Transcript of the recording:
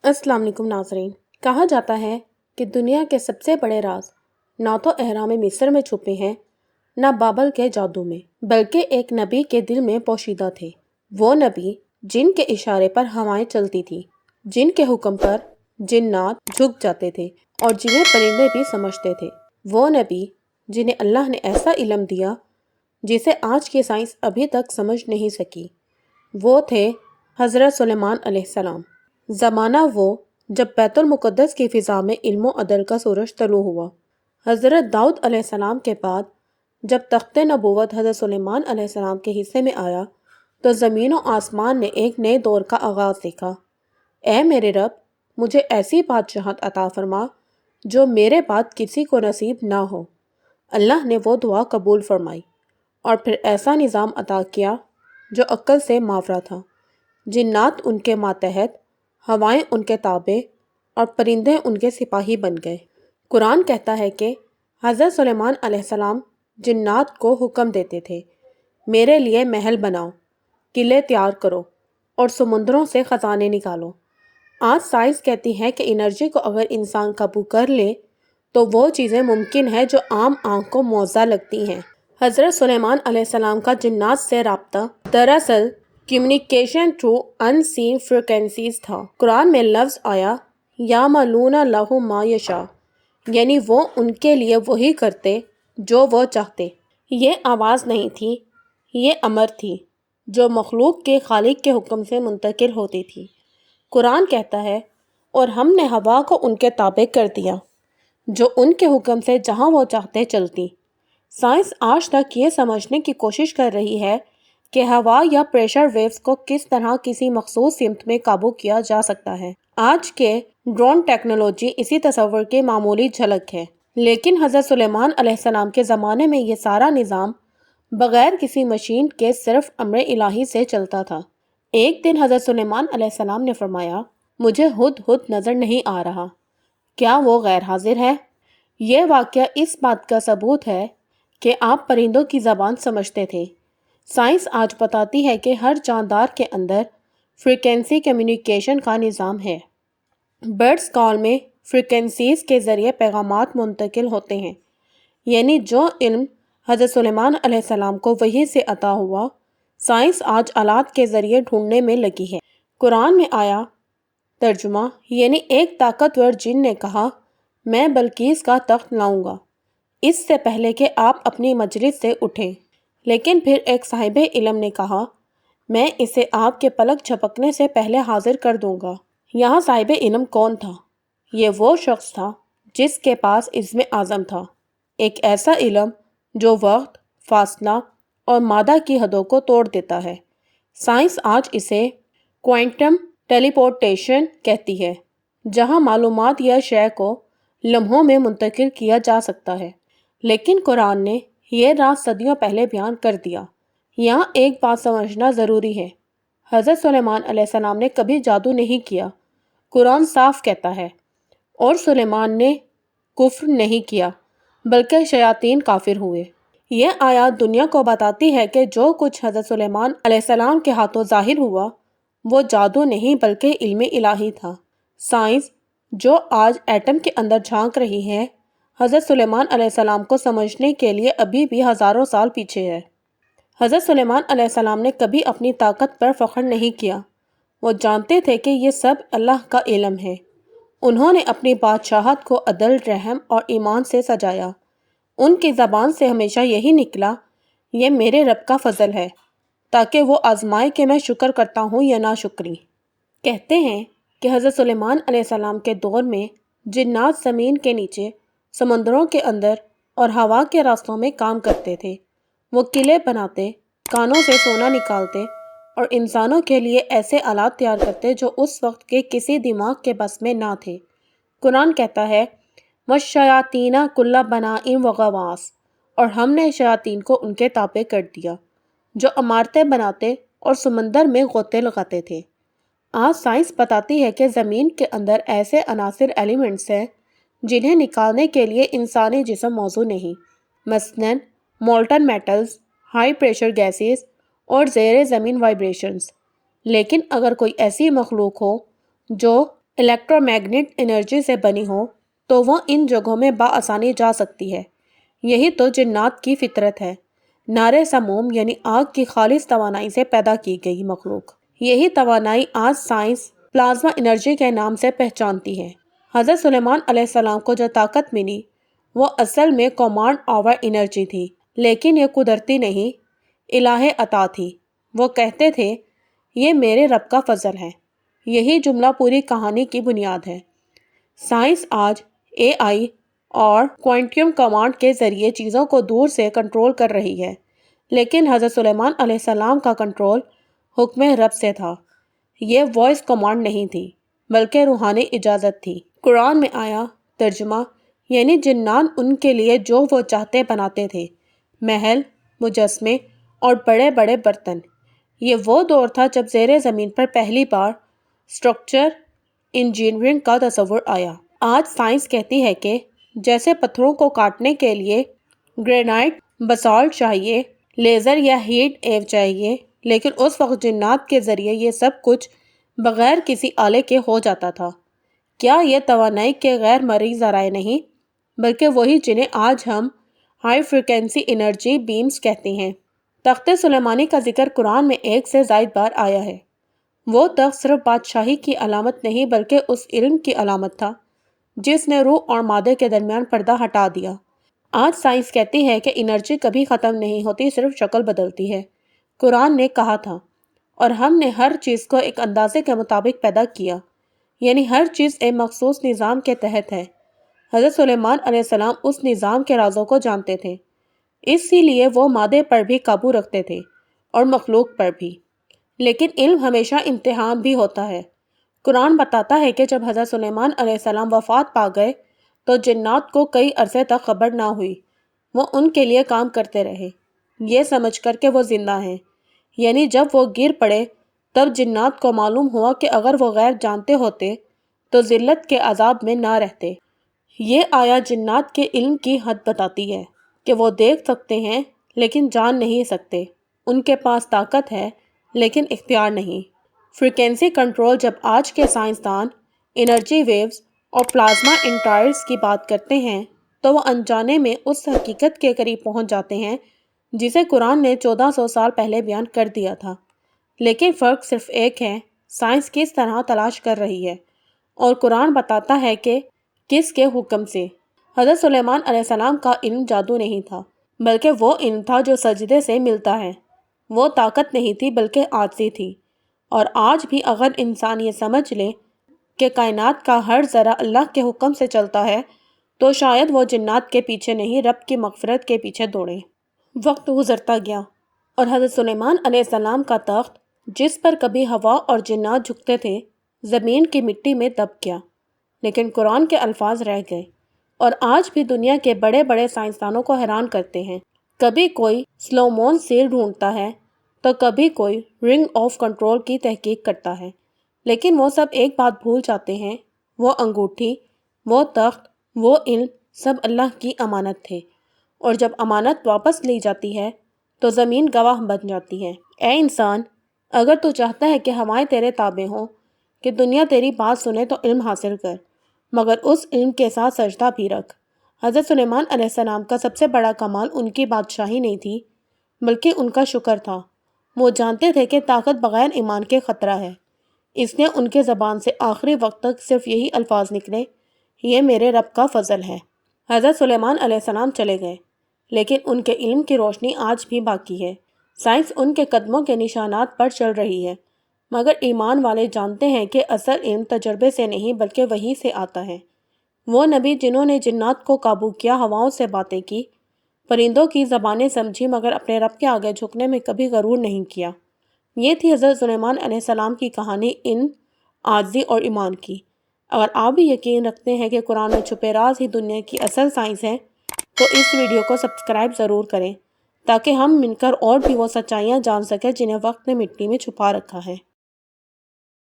السلام علیکم ناظرین۔ کہا جاتا ہے کہ دنیا کے سب سے بڑے راز نہ تو اہرام مصر میں چھپے ہیں نہ بابل کے جادو میں، بلکہ ایک نبی کے دل میں پوشیدہ تھے۔ وہ نبی جن کے اشارے پر ہوائیں چلتی تھیں، جن کے حکم پر جنات جھک جاتے تھے اور جنہیں پرندے بھی سمجھتے تھے۔ وہ نبی جنہیں اللہ نے ایسا علم دیا جسے آج کی سائنس ابھی تک سمجھ نہیں سکی۔ وہ تھے حضرت سلیمان علیہ السلام۔ زمانہ وہ جب بیت المقدس کی فضا میں علم و عدل کا سورج طلوع ہوا۔ حضرت داؤد علیہ السلام کے بعد جب تخت نبوت حضرت سلیمان علیہ السلام کے حصے میں آیا تو زمین و آسمان نے ایک نئے دور کا آغاز دیکھا۔ اے میرے رب، مجھے ایسی بادشاہت عطا فرما جو میرے بعد کسی کو نصیب نہ ہو۔ اللہ نے وہ دعا قبول فرمائی اور پھر ایسا نظام عطا کیا جو عقل سے ماورا تھا۔ جنات ان کے ماتحت، ہوائیں ان کے تابع اور پرندے ان کے سپاہی بن گئے۔ قرآن کہتا ہے کہ حضرت سلیمان علیہ السلام جنات کو حکم دیتے تھے، میرے لیے محل بناؤ، قلعے تیار کرو اور سمندروں سے خزانے نکالو۔ آج سائنس کہتی ہے کہ انرجی کو اگر انسان قابو کر لے تو وہ چیزیں ممکن ہیں جو عام آنکھ کو معجزہ لگتی ہیں۔ حضرت سلیمان علیہ السلام کا جنات سے رابطہ دراصل communication through unseen frequencies تھا۔ قرآن میں لفظ آیا یعملون لہ ما یشاء، یعنی وہ ان کے لیے وہی کرتے جو وہ چاہتے۔ یہ آواز نہیں تھی، یہ امر تھی جو مخلوق کے خالق کے حکم سے منتقل ہوتی تھی۔ قرآن کہتا ہے اور ہم نے ہوا کو ان کے تابع کر دیا جو ان کے حکم سے جہاں وہ چاہتے چلتی۔ سائنس آج تک یہ سمجھنے کی کوشش کر رہی ہے کہ ہوا یا پریشر ویوز کو کس طرح کسی مخصوص سمت میں قابو کیا جا سکتا ہے۔ آج کے ڈرون ٹیکنالوجی اسی تصور کی معمولی جھلک ہے، لیکن حضرت سلیمان علیہ السلام کے زمانے میں یہ سارا نظام بغیر کسی مشین کے صرف امر الہی سے چلتا تھا۔ ایک دن حضرت سلیمان علیہ السلام نے فرمایا، مجھے ہدہد نظر نہیں آ رہا، کیا وہ غیر حاضر ہے؟ یہ واقعہ اس بات کا ثبوت ہے کہ آپ پرندوں کی زبان سمجھتے تھے۔ سائنس آج بتاتی ہے کہ ہر جاندار کے اندر فریکوینسی کمیونیکیشن کا نظام ہے۔ برڈز کال میں فریکوینسیز کے ذریعے پیغامات منتقل ہوتے ہیں، یعنی جو علم حضرت سلیمان علیہ السلام کو وحی سے عطا ہوا، سائنس آج آلات کے ذریعے ڈھونڈنے میں لگی ہے۔ قرآن میں آیا ترجمہ، یعنی ایک طاقتور جن نے کہا، میں بلقیس کا تخت لاؤں گا اس سے پہلے کہ آپ اپنی مجلس سے اٹھیں، لیکن پھر ایک صاحب علم نے کہا، میں اسے آپ کے پلک جھپکنے سے پہلے حاضر کر دوں گا۔ یہاں صاحب علم کون تھا؟ یہ وہ شخص تھا جس کے پاس عزم اعظم تھا، ایک ایسا علم جو وقت، فاصلہ اور مادہ کی حدوں کو توڑ دیتا ہے۔ سائنس آج اسے کوانٹم ٹیلی پورٹیشن کہتی ہے، جہاں معلومات یا شے کو لمحوں میں منتقل کیا جا سکتا ہے، لیکن قرآن نے یہ راز صدیوں پہلے بیان کر دیا۔ یہاں ایک بات سمجھنا ضروری ہے، حضرت سلیمان علیہ السلام نے کبھی جادو نہیں کیا، قرآن صاف کہتا ہے، اور سلیمان نے کفر نہیں کیا بلکہ شیاطین کافر ہوئے۔ یہ آیات دنیا کو بتاتی ہے کہ جو کچھ حضرت سلیمان علیہ السلام کے ہاتھوں ظاہر ہوا وہ جادو نہیں بلکہ علم الہی تھا۔ سائنس جو آج ایٹم کے اندر جھانک رہی ہے، حضرت سلیمان علیہ السلام کو سمجھنے کے لیے ابھی بھی ہزاروں سال پیچھے ہے۔ حضرت سلیمان علیہ السلام نے کبھی اپنی طاقت پر فخر نہیں کیا، وہ جانتے تھے کہ یہ سب اللہ کا علم ہے۔ انہوں نے اپنی بادشاہت کو عدل، رحم اور ایمان سے سجایا۔ ان کی زبان سے ہمیشہ یہی نکلا، یہ میرے رب کا فضل ہے، تاکہ وہ آزمائے کہ میں شکر کرتا ہوں یا ناشکری۔ کہتے ہیں کہ حضرت سلیمان علیہ السلام کے دور میں جنات زمین کے نیچے، سمندروں کے اندر اور ہوا کے راستوں میں کام کرتے تھے۔ وہ قلعے بناتے، کانوں سے سونا نکالتے اور انسانوں کے لیے ایسے آلات تیار کرتے جو اس وقت کے کسی دماغ کے بس میں نہ تھے۔ قرآن کہتا ہے وَالشَّيَاطِينَ كُلَّ بَنَاءٍ وَغَوَاصٍ، اور ہم نے شیاطین کو ان کے تابع کر دیا جو عمارتیں بناتے اور سمندر میں غوطے لگاتے تھے۔ آج سائنس بتاتی ہے کہ زمین کے اندر ایسے عناصر ایلیمنٹس ہیں جنہیں نکالنے کے لیے انسانی جسم موزوں نہیں، مثلاً Moulton metals, high pressure gases اور زیر زمین وائبریشنز۔ لیکن اگر کوئی ایسی مخلوق ہو جو الیکٹرو میگنیٹ انرجی سے بنی ہو تو وہ ان جگہوں میں بآسانی جا سکتی ہے۔ یہی تو جنات کی فطرت ہے، نارے سموم یعنی آگ کی خالص توانائی سے پیدا کی گئی مخلوق۔ یہی توانائی آج سائنس پلازما انرجی کے نام سے پہچانتی ہے۔ حضرت سلیمان علیہ السلام کو جو طاقت ملی وہ اصل میں کمانڈ آور انرجی تھی، لیکن یہ قدرتی نہیں، الہ عطا تھی۔ وہ کہتے تھے یہ میرے رب کا فضل ہے۔ یہی جملہ پوری کہانی کی بنیاد ہے۔ سائنس آج اے آئی اور کوانٹم کمانڈ کے ذریعے چیزوں کو دور سے کنٹرول کر رہی ہے، لیکن حضرت سلیمان علیہ السلام کا کنٹرول حکم رب سے تھا۔ یہ وائس کمانڈ نہیں تھی بلکہ روحانی اجازت تھی۔ قرآن میں آیا ترجمہ یعنی جنات ان کے لیے جو وہ چاہتے بناتے تھے، محل، مجسمے اور بڑے بڑے برتن۔ یہ وہ دور تھا جب زیر زمین پر پہلی بار اسٹرکچر انجینئرنگ کا تصور آیا۔ آج سائنس کہتی ہے کہ جیسے پتھروں کو کاٹنے کے لیے گرینائٹ بسالٹ چاہیے، لیزر یا ہیٹ ایو چاہیے، لیکن اس وقت جنات کے ذریعے یہ سب کچھ بغیر کسی آلے کے ہو جاتا تھا۔ کیا یہ توانائی کے غیر مرئی ذرائع نہیں، بلکہ وہی جنہیں آج ہم ہائی فریکوینسی انرجی بیمز کہتے ہیں۔ تخت سلیمانی کا ذکر قرآن میں 1 سے زائد بار آیا ہے۔ وہ تخت صرف بادشاہی کی علامت نہیں بلکہ اس علم کی علامت تھا جس نے روح اور مادے کے درمیان پردہ ہٹا دیا۔ آج سائنس کہتی ہے کہ انرجی کبھی ختم نہیں ہوتی، صرف شکل بدلتی ہے۔ قرآن نے کہا تھا اور ہم نے ہر چیز کو ایک اندازے کے مطابق پیدا کیا، یعنی ہر چیز ایک مخصوص نظام کے تحت ہے۔ حضرت سلیمان علیہ السلام اس نظام کے رازوں کو جانتے تھے، اسی لیے وہ مادے پر بھی قابو رکھتے تھے اور مخلوق پر بھی۔ لیکن علم ہمیشہ امتحان بھی ہوتا ہے۔ قرآن بتاتا ہے کہ جب حضرت سلیمان علیہ السلام وفات پا گئے تو جنات کو کئی عرصے تک خبر نہ ہوئی۔ وہ ان کے لیے کام کرتے رہے، یہ سمجھ کر کہ وہ زندہ ہیں، یعنی جب وہ گر پڑے تب جنات کو معلوم ہوا کہ اگر وہ غیر جانتے ہوتے تو ذلت کے عذاب میں نہ رہتے۔ یہ آیا جنات کے علم کی حد بتاتی ہے کہ وہ دیکھ سکتے ہیں لیکن جان نہیں سکتے، ان کے پاس طاقت ہے لیکن اختیار نہیں۔ فریکوینسی کنٹرول جب آج کے سائنسدان انرجی ویوز اور پلازما انٹرائرس کی بات کرتے ہیں تو وہ انجانے میں اس حقیقت کے قریب پہنچ جاتے ہیں جسے قرآن نے 1400 سال پہلے بیان کر دیا تھا۔ لیکن فرق صرف ایک ہے، سائنس کس طرح تلاش کر رہی ہے اور قرآن بتاتا ہے کہ کس کے حکم سے۔ حضرت سلیمان علیہ السلام کا علم جادو نہیں تھا بلکہ وہ علم تھا جو سجدے سے ملتا ہے۔ وہ طاقت نہیں تھی بلکہ عاجزی تھی۔ اور آج بھی اگر انسان یہ سمجھ لے کہ کائنات کا ہر ذرہ اللہ کے حکم سے چلتا ہے تو شاید وہ جنات کے پیچھے نہیں رب کی مغفرت کے پیچھے دوڑے۔ وقت گزرتا گیا اور حضرت سلیمان علیہ السلام کا تخت جس پر کبھی ہوا اور جنات جھکتے تھے زمین کی مٹی میں دب گیا، لیکن قرآن کے الفاظ رہ گئے اور آج بھی دنیا کے بڑے بڑے سائنسدانوں کو حیران کرتے ہیں۔ کبھی کوئی سلومون سیل ڈھونڈتا ہے تو کبھی کوئی رنگ آف کنٹرول کی تحقیق کرتا ہے، لیکن وہ سب ایک بات بھول جاتے ہیں، وہ انگوٹھی، وہ تخت، وہ علم سب اللہ کی امانت تھے، اور جب امانت واپس لی جاتی ہے تو زمین گواہ بن جاتی ہے۔ اے انسان، اگر تو چاہتا ہے کہ ہوائیں تیرے تابع ہوں، کہ دنیا تیری بات سنے تو علم حاصل کر، مگر اس علم کے ساتھ سجدہ بھی رکھ۔ حضرت سلیمان علیہ السلام کا سب سے بڑا کمال ان کی بادشاہی نہیں تھی بلکہ ان کا شکر تھا۔ وہ جانتے تھے کہ طاقت بغیر ایمان کے خطرہ ہے، اس لیے ان کے زبان سے آخری وقت تک صرف یہی الفاظ نکلے، یہ میرے رب کا فضل ہے۔ حضرت سلیمان علیہ السلام چلے گئے لیکن ان کے علم کی روشنی آج بھی باقی ہے۔ سائنس ان کے قدموں کے نشانات پر چل رہی ہے، مگر ایمان والے جانتے ہیں کہ اصل علم تجربے سے نہیں بلکہ وحی سے آتا ہے۔ وہ نبی جنہوں نے جنات کو قابو کیا، ہواؤں سے باتیں کی، پرندوں کی زبانیں سمجھی، مگر اپنے رب کے آگے جھکنے میں کبھی غرور نہیں کیا۔ یہ تھی حضرت سلیمان علیہ السلام کی کہانی، علم، عاجزی اور ایمان کی۔ اگر آپ بھی یقین رکھتے ہیں کہ قرآن میں چھپے راز ہی دنیا کی اصل سائنس ہے تو اس ویڈیو کو سبسکرائب ضرور کریں تاکہ ہم مل کر اور بھی وہ سچائیاں جان سکیں جنہیں وقت نے مٹی میں چھپا رکھا ہے۔